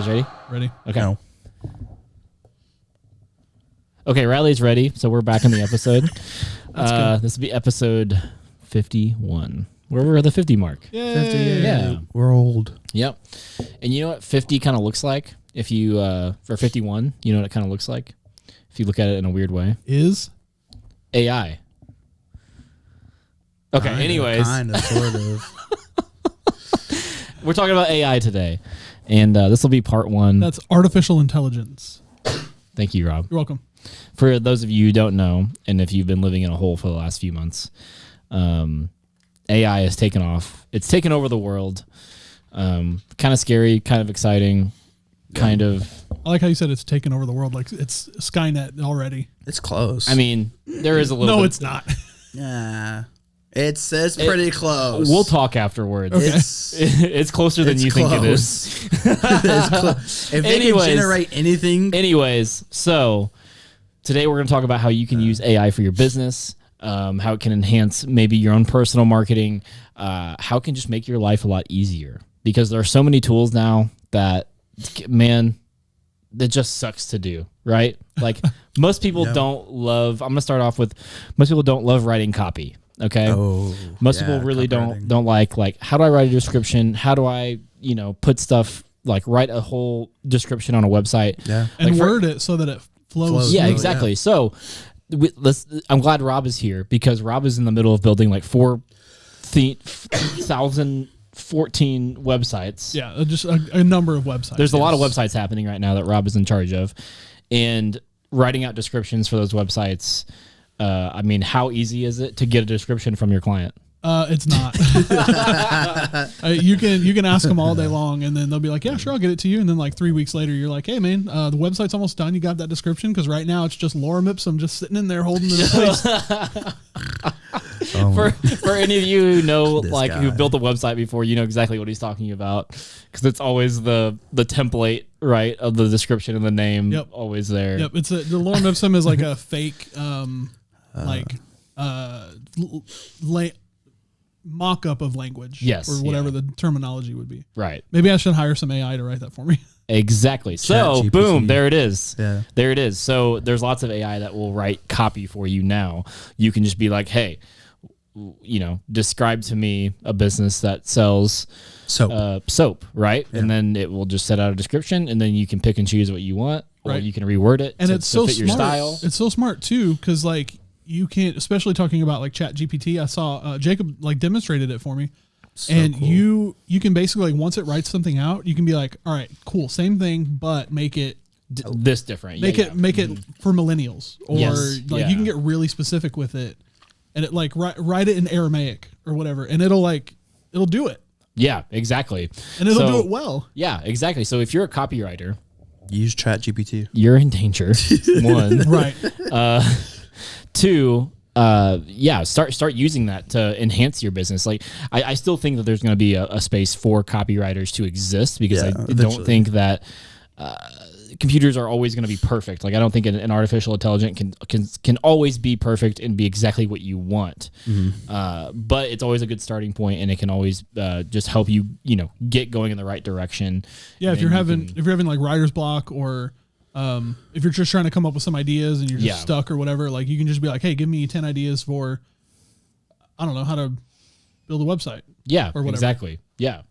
ready? Ready. Okay. No. Okay, Riley's ready, so we're back in the episode. Good. This will be episode 51. We're at the 50 mark. Yay. 50, Yeah. We're old. Yep. And you know what 50 kind of looks like? If you, for 51, you know what it kind of looks like? If you look at it in a weird way. Is AI. Okay, anyways. Kind of, sort of. We're talking about AI today. And this will be part 1. that's artificial intelligence. Thank you, Rob. You're welcome. For those of you who don't know, and if you've been living in a hole for the last few months, AI has taken off. It's taken over the world. Kind of scary, kind of exciting, kind of. I like how you said it's taken over the world. Like it's Skynet already. It's close. I mean, there is a little. No, bit. it's not. yeah. It's pretty close. We'll talk afterwards. Okay. It's closer than you think it is. If they can generate anything. Anyways, so today we're going to talk about how you can use AI for your business, how it can enhance maybe your own personal marketing, how it can just make your life a lot easier. Because there are so many tools now that, man, that just sucks to do, right? Like most people don't love, I'm going to start off with, most people don't love writing copy. Okay. Oh, most people really don't like how do I write a description? How do I, put stuff like write a whole description on a website? Yeah. And word it so that it flows. Yeah, smooth. exactly. So I'm glad Rob is here because Rob is in the middle of building like 4,014 websites. Yeah, just a number of websites. There's a lot of websites happening right now that Rob is in charge of, and writing out descriptions for those websites. I mean, how easy is it to get a description from your client? It's not. You can ask them all day long, and then they'll be like, "Yeah, sure, I'll get it to you." And then like 3 weeks later, you're like, "Hey, man, the website's almost done. You got that description?" Because right now it's just lorem ipsum, just sitting in there holding it in place. For any of you who know, This like guy. who built a website before, you know exactly what he's talking about because it's always the template, right, of the description and the name, Yep. always there. Yep, the lorem ipsum is like a fake, mock-up of language. Yes, or whatever the terminology would be. Right. Maybe I should hire some AI to write that for me. Exactly. So, ChatGPT. boom, there it is. Yeah. There it is. So there's lots of AI that will write copy for you now. You can just be like, hey, describe to me a business that sells soap, right? Yeah. And then it will just set out a description, and then you can pick and choose what you want, or Right. you can reword it And to, it's to so fit smart. your style. It's so smart too, because like you can't, especially talking about like ChatGPT. I saw Jacob like demonstrated it for me, and cool. you can basically like once it writes something out, you can be like, all right, cool, same thing, but make it This different. make it for millennials, or Yes, like yeah. you can get really specific with it, and it like write it in Aramaic or whatever, and it'll do it, Yeah, exactly. and it'll So- do it well. Yeah, exactly. So if you're a copywriter, Use ChatGPT. you're in danger. One. Right. Two, start using that to enhance your business. Like I still think that there's going to be a space for copywriters to exist because Yeah, I don't eventually. think that computers are always going to be perfect. Like I don't think an artificial intelligence can always be perfect and be exactly what you want. But it's always a good starting point, and it can always just help you get going in the right direction. Yeah, if And you're then having like writer's block, or if you're just trying to come up with some ideas and you're just Yeah. stuck or whatever, like you can just be like, hey, give me 10 ideas for, I don't know, how to build a website. Yeah, or whatever. exactly. Yeah.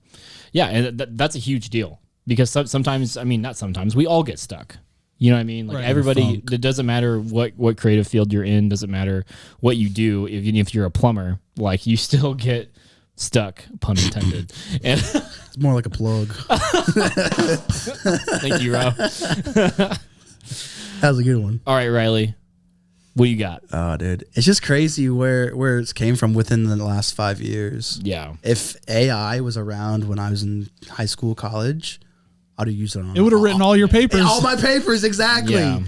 Yeah, and that's a huge deal because sometimes, I mean, not sometimes, we all get stuck. You know what I mean? Like Right. everybody, Funk. it doesn't matter what creative field you're in, doesn't matter what you do. Even if you're a plumber, like you still get stuck, pun intended. And It's more like a plug. thank you, Rob. That was a good one. All right, Riley, what do you got? Oh, dude. It's just crazy where it came from within the last 5 years. Yeah. If AI was around when I was in high school, college, I'd have used it on It would have written all your papers. all my papers, exactly. Yeah.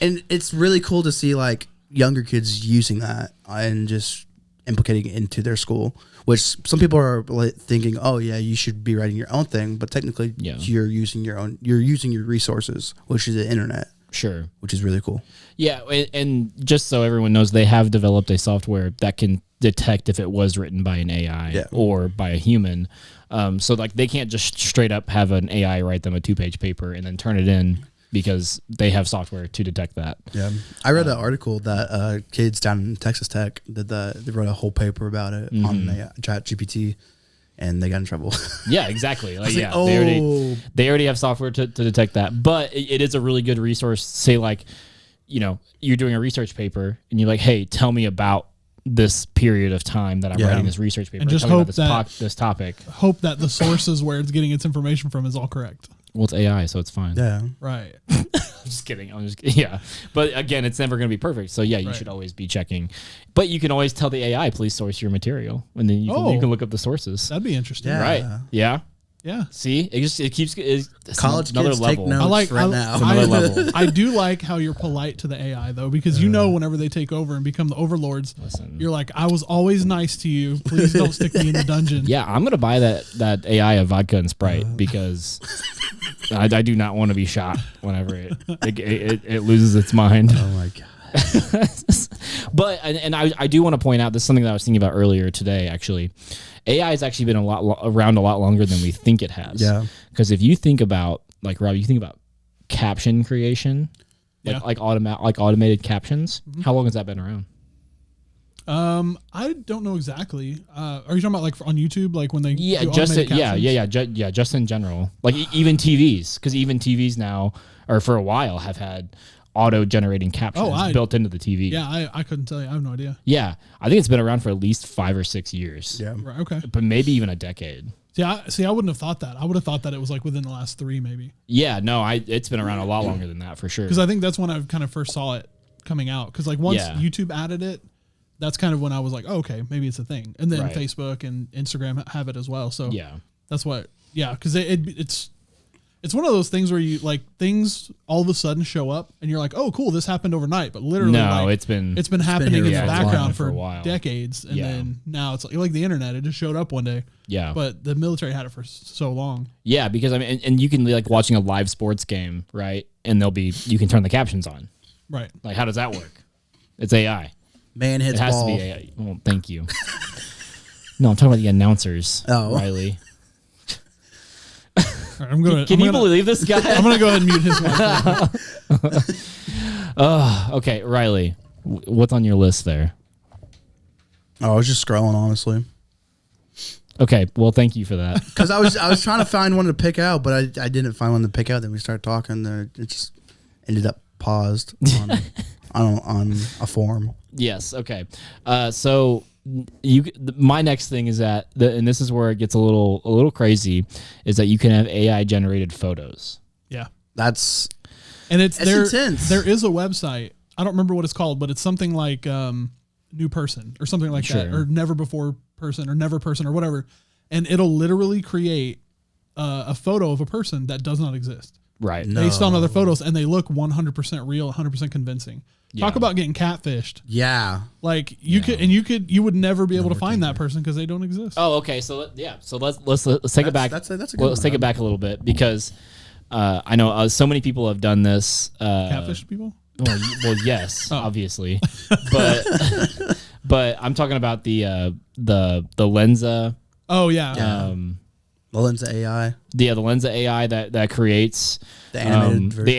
And it's really cool to see like younger kids using that and just implicating it into their school, which some people are like thinking, oh yeah, you should be writing your own thing, but technically Yeah. you're using your resources, which is the internet, Sure. which is really cool. Yeah, and just so everyone knows, they have developed a software that can detect if it was written by an AI or by a human. So like they can't just straight up have an AI write them a 2-page paper and then turn it in because they have software to detect that. Yeah, I read an article that kids down in Texas Tech they wrote a whole paper about it on Chat GPT, and they got in trouble. Yeah, exactly. Like, like, they already have software to detect that. But it is a really good resource. Say like, you're doing a research paper and you're like, hey, tell me about this period of time that I'm writing this research paper. And just tell me hope about that this topic. Hope that the sources where it's getting its information from is all correct. Well, it's AI, so it's fine. Yeah, right. I'm just kidding. But again, it's never going to be perfect. So you should always be checking. But you can always tell the AI, please source your material, and then you can look up the sources. That'd be interesting. Yeah. Right? Yeah. Yeah. See, it keeps college another kids level. take notes now. It's another level. I do like how you're polite to the AI though, because whenever they take over and become the overlords, you're like, I was always nice to you. Please don't stick me in the dungeon. Yeah, I'm gonna buy that AI of vodka and Sprite because I do not want to be shot whenever it loses its mind. Oh my god. But I do want to point out this is something that I was thinking about earlier today. Actually, AI has actually been around a lot longer than we think it has. Yeah. Because if you think about Rob, you think about caption creation, like automated captions. Mm-hmm. How long has that been around? I don't know exactly. Are you talking about like on YouTube, like when they just in general, like even TVs, because even TVs now or for a while have had auto generating captions built into the TV. Yeah, I couldn't tell you. I have no idea. Yeah, I think it's been around for at least 5 or 6 years. Yeah, right. Okay, but maybe even a decade. I wouldn't have thought that. I would have thought that it was like within the last 3, maybe. Yeah, no, it's been around a lot longer than that for sure. Because I think that's when I kind of first saw it coming out. Because like once YouTube added it, that's kind of when I was like, oh, okay, maybe it's a thing. And then Facebook and Instagram have it as well. So that's what. Yeah, because it's one of those things where you like things all of a sudden show up and you're like, oh, cool, this happened overnight. But literally, it's been happening in the background for a while. decades, and then now it's like the internet. It just showed up one day. Yeah, but the military had it for so long. Yeah, because I mean, and you can be like watching a live sports game, right? And you can turn the captions on. Right. Like, how does that work? It's AI. Man hits ball. It has ball. to be AI. Well, thank you. No, I'm talking about the announcers. Oh, Riley. Right, Can you believe this guy? I'm gonna go ahead and mute his mic. Okay, Riley, what's on your list there? Oh, I was just scrolling, honestly. Okay, well, thank you for that. Because I was trying to find one to pick out, but I didn't find one to pick out. Then we started talking, and it just ended up paused on a form. Yes. Okay. So my next thing is that, and this is where it gets a little crazy, is that you can have AI generated photos. Yeah, that's intense. There is a website. I don't remember what it's called, but it's something like New Person or something like that, or Never Before Person or Never Person or whatever, and it'll literally create a photo of a person that does not exist. Right. Based on other photos, and they look 100% real, 100% convincing. Yeah. Talk about getting catfished. Yeah. Like you would never be able to find that person because they don't exist. Oh, okay. So let's take it back. That's a good let's take it back a little bit because I know so many people have done this. Catfish people? Well, yes, obviously, but I'm talking about the Lensa. Oh yeah. The Lensa AI. Yeah, the Lensa AI that creates the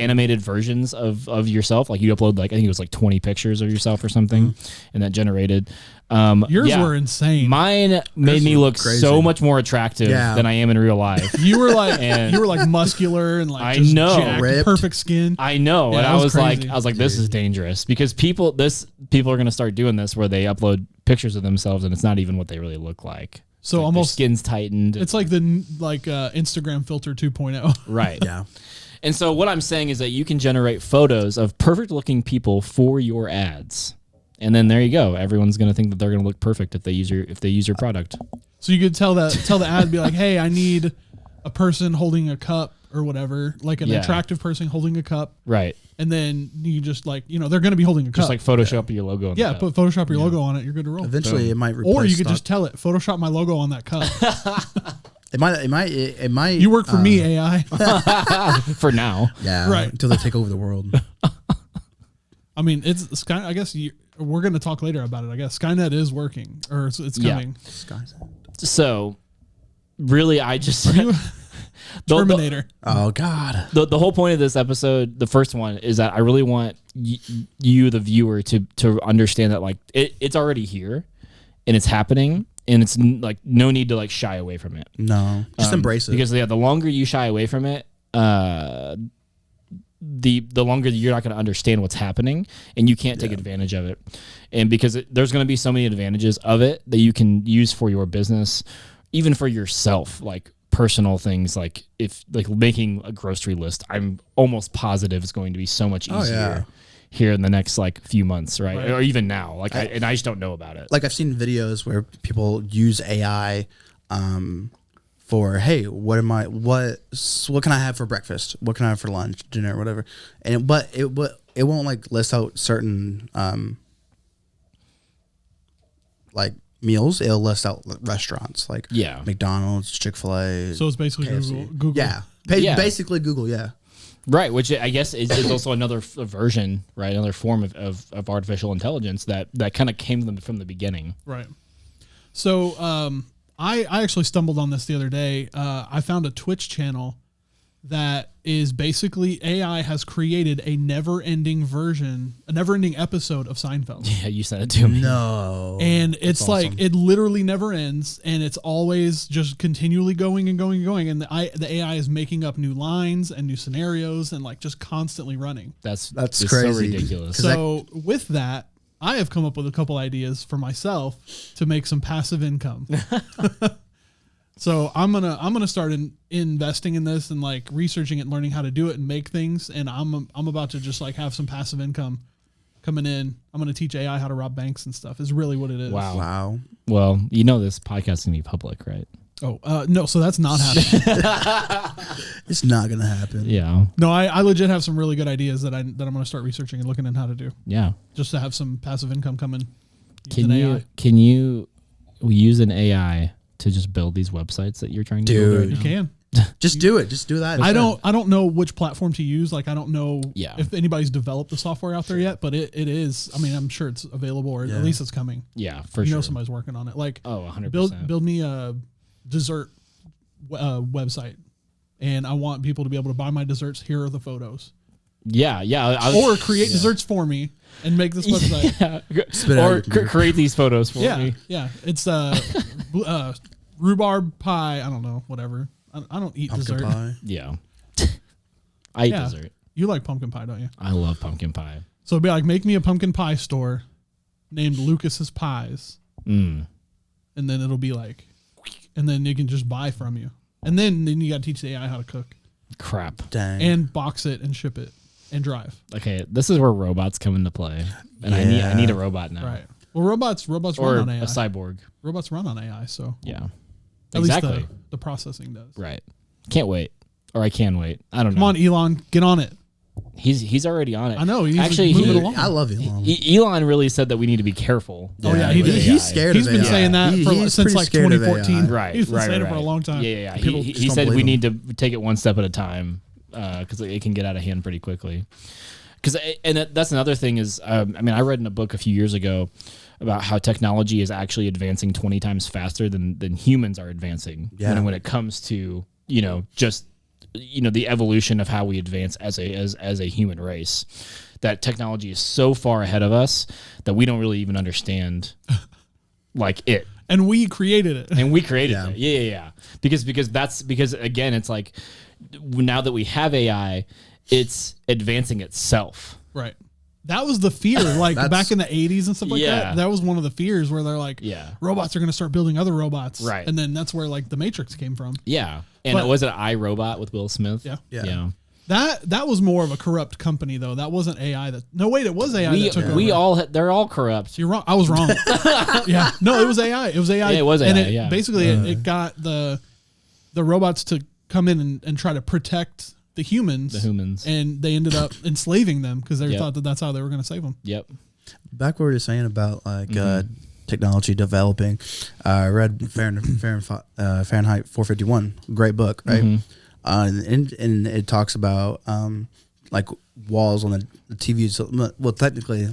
animated versions of yourself. Like you upload I think it was 20 pictures of yourself or something, and that generated. Yours were insane. Mine made me look so much more attractive than I am in real life. You were like muscular and like jacked, perfect skin. I know, and I was like, this is dangerous because people are gonna start doing this where they upload pictures of themselves and it's not even what they really look like. So almost skin's tightened. It's like the Instagram filter 2.0. Right. Yeah. And so what I'm saying is that you can generate photos of perfect looking people for your ads. And then there you go. Everyone's going to think that they're going to look perfect if they use your product. So you could tell the ad, be like, "Hey, I need a person holding a cup or whatever, like an attractive person holding a cup." Right. And then you just they're going to be holding a cup. Just like Photoshop your logo on the cup. Put Photoshop your logo on it. You're good to roll. Eventually it might replace Or you could just tell it, Photoshop my logo on that cup. It might. You work for me, AI. For now. Yeah. Right. Until they take over the world. I mean, it's kind of, I guess we're going to talk later about it. I guess Skynet is working, or it's coming. So, really, I just Terminator. Oh God. The whole point of this episode, the first one, is that I really want you, the viewer, to understand that like it's already here, and it's happening, and it's like no need to like shy away from it. No, just embrace it. Because the longer you shy away from it, the longer you're not going to understand what's happening, and you can't take advantage of it. And because there's going to be so many advantages of it that you can use for your business, even for yourself, like personal things, like if like making a grocery list, I'm almost positive it's going to be so much easier here in the next like few months, right? Or even now, like I just don't know about it. Like I've seen videos where people use AI for, hey, what can I have for breakfast? What can I have for lunch, dinner, whatever? And but it won't like list out certain like meals. It'll list out restaurants like McDonald's, Chick-fil-A. So it's basically KFC. Google. Yeah. Basically Google. Yeah. Right, which I guess is also another version, right? Another form of artificial intelligence that kind of came from the beginning. Right. So I actually stumbled on this the other day. I found a Twitch channel that is basically AI has created a never-ending episode of Seinfeld. Yeah, you sent it to me. No. And it's awesome. like it literally never ends, and it's always just continually going and going and going. And the AI is making up new lines and new scenarios, and like just constantly running. That's crazy. So ridiculous. So with that, I have come up with a couple ideas for myself to make some passive income. So I'm gonna start investing in this and like researching it, and learning how to do it and make things. And I'm about to just like have some passive income coming in. I'm gonna teach AI how to rob banks and stuff. Is really what it is. Wow. Well, you know this podcast is gonna be public, right? Oh no, so that's not happening. It's not gonna happen. Yeah. No, I legit have some really good ideas that I'm gonna start researching and looking at how to do. Yeah. Just to have some passive income coming. Can you use an AI to just build these websites that you're trying to build right You now? can. Just do it. Just do that. I don't know which platform to use. Like I don't know if anybody's developed the software out there yet, but it is. I mean, I'm sure it's available, or at least it's coming. Yeah, for you sure. know, somebody's working on it. Like 100%. Build me a dessert website, and I want people to be able to buy my desserts. Here are the photos. Yeah. Or create desserts for me and make this website. Yeah. Or create these photos for me. Yeah. It's rhubarb pie. I don't know. Whatever. I don't eat Pumpkin dessert. pie. Yeah. I eat dessert. You like pumpkin pie, don't you? I love pumpkin pie. So it'd be like, make me a pumpkin pie store named Lucas's Pies. Mm. And then it'll be like, and then they can just buy from you. And then you got to teach the AI how to cook. Crap. Dang. And box it and ship it and drive. Okay, this is where robots come into play. And I need a robot now. Right. Well, robots Or run on AI. a cyborg. Robots run on AI, so Yeah. at Exactly. least the processing does. Right. Can't wait. Or I can wait. I don't know. Come on, Elon, get on it. He's already on it. I know. He needs Actually, to move it along. I love Elon. Elon really said that we need to be careful. Oh, yeah, he did. He's scared He's of been AI. saying that He's since pretty like scared of 2014. AI. Right. He's been saying it right. for a long time. Yeah. People He just said don't we believe need to take it one step at a time because it can get out of hand pretty quickly. That's another thing is, I read in a book a few years ago about how technology is actually advancing 20 times faster than humans are advancing. Yeah. When it comes to, the evolution of how we advance as a human race, that technology is so far ahead of us that we don't really even understand like it. And we created it. And we created it. Yeah. Because again, it's like now that we have AI, it's advancing itself. Right. That was the fear, like back in the 80s and stuff like that. That was one of the fears where they're like, robots are going to start building other robots. Right. And then that's where like the Matrix came from. Yeah. And was it iRobot with Will Smith? Yeah. That was more of a corrupt company though. That wasn't AI. It was AI that took over. They're all corrupt. You're wrong. I was wrong. Yeah. No, it was AI. It was AI. Yeah, it was AI. And basically it got the robots to come in and try to protect the humans, and they ended up enslaving them because they thought that that's how they were going to save them. Yep. Back where we were saying about like technology developing, I read Fahrenheit 451, great book, right? And it talks about like walls on the TVs. Well, technically,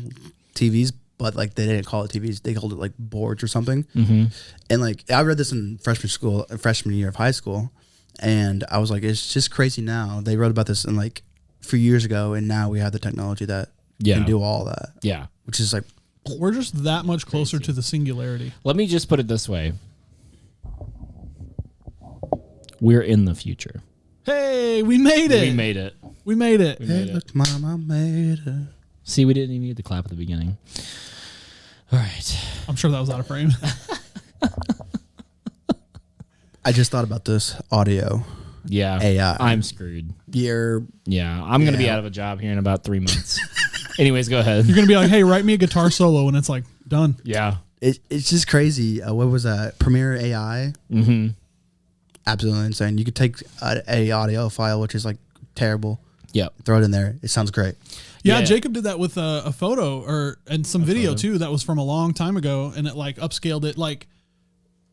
TVs but like they didn't call it TVs. They called it like boards or something. Mm-hmm. And like I read this in freshman year of high school, and I was like, it's just crazy now. They wrote about this in like a few years ago, and now we have the technology that can do all that. Yeah. Which is like, We're just that much closer to the singularity. Let me just put it this way. We're in the future. Hey, we made it. We made it. We made it. hey, look, mama made it. See, we didn't even need the clap at the beginning. All right. I'm sure that was out of frame. I just thought about this audio. Yeah. AI. I'm screwed. You're Yeah. I'm going to be out of a job here in about 3 months. Anyways, go ahead. You're going to be like, hey, write me a guitar solo. And it's like, done. Yeah. it's just crazy. What was that? Premiere AI. Mm-hmm. Absolutely insane. You could take a audio file, which is like terrible. Yep. Throw it in there. It sounds great. Yeah, Yeah. Jacob did that with a photo and some video too. That was from a long time ago, and it like upscaled it. Like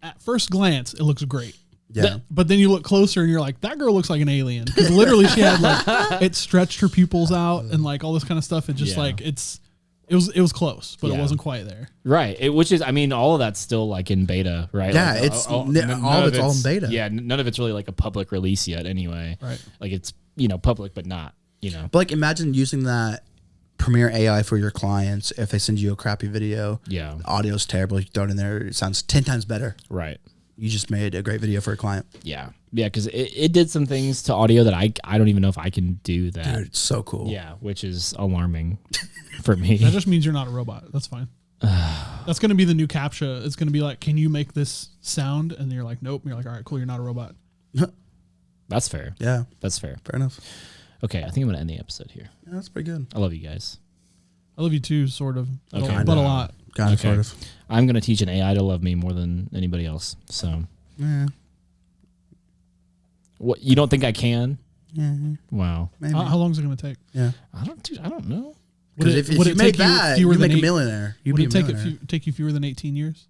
at first glance, it looks great. Yeah. But then you look closer and you're like, that girl looks like an alien. Because literally she had like, it stretched her pupils out and like all this kind of stuff. It just Yeah. like, it was close, but Yeah. it wasn't quite there. Right. Which is, I mean, all of that's still like in beta, right? Yeah, Like, it's none all of it's all in beta. Yeah. None of it's really like a public release yet anyway. Right. Like it's, public, but not, But like imagine using that Premiere AI for your clients. If they send you a crappy video, Yeah. the audio's terrible, you throw it in there, it sounds 10 times better. Right. You just made a great video for a client. Yeah. Yeah. Cause it did some things to audio that I don't even know if I can do that. Dude, it's so cool. Yeah. Which is alarming for me. That just means you're not a robot. That's fine. That's going to be the new CAPTCHA. It's going to be like, can you make this sound? And you're like, nope. And you're like, all right, cool. You're not a robot. That's fair. Yeah, That's fair. fair enough. Okay. I think I'm going to end the episode here. Yeah, that's pretty good. I love you guys. I love you too, sort of, Okay. but a lot. Kind of, Okay. sort of. I'm going to teach an AI to love me more than anybody else. So Yeah. what, you don't think I can? Yeah. Wow. Maybe. How long is it going to take? Yeah. I don't know. Would Because it, if would you it made take you that, fewer you than make a eight- millionaire. You'd Would be it a take millionaire. take you fewer than 18 years?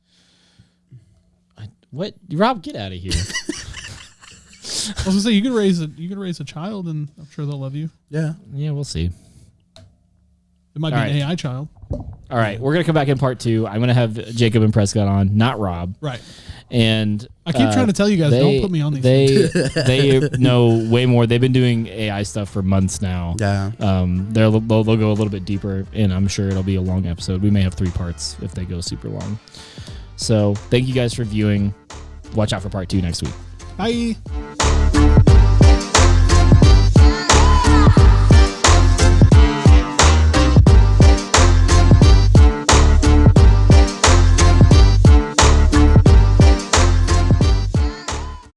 What? Rob, get out of here. I was gonna say you could raise a child, and I'm sure they'll love you. Yeah. Yeah, we'll see. It might All be right. an AI child, All right. We're going to come back in part 2. I'm going to have Jacob and Prescott on, not Rob. right? And I keep trying to tell you guys, don't put me on these. They know way more. They've been doing AI stuff for months now. Yeah. They'll go a little bit deeper, and I'm sure it'll be a long episode. We may have 3 parts if they go super long. So thank you guys for viewing. Watch out for part 2 next week. Bye.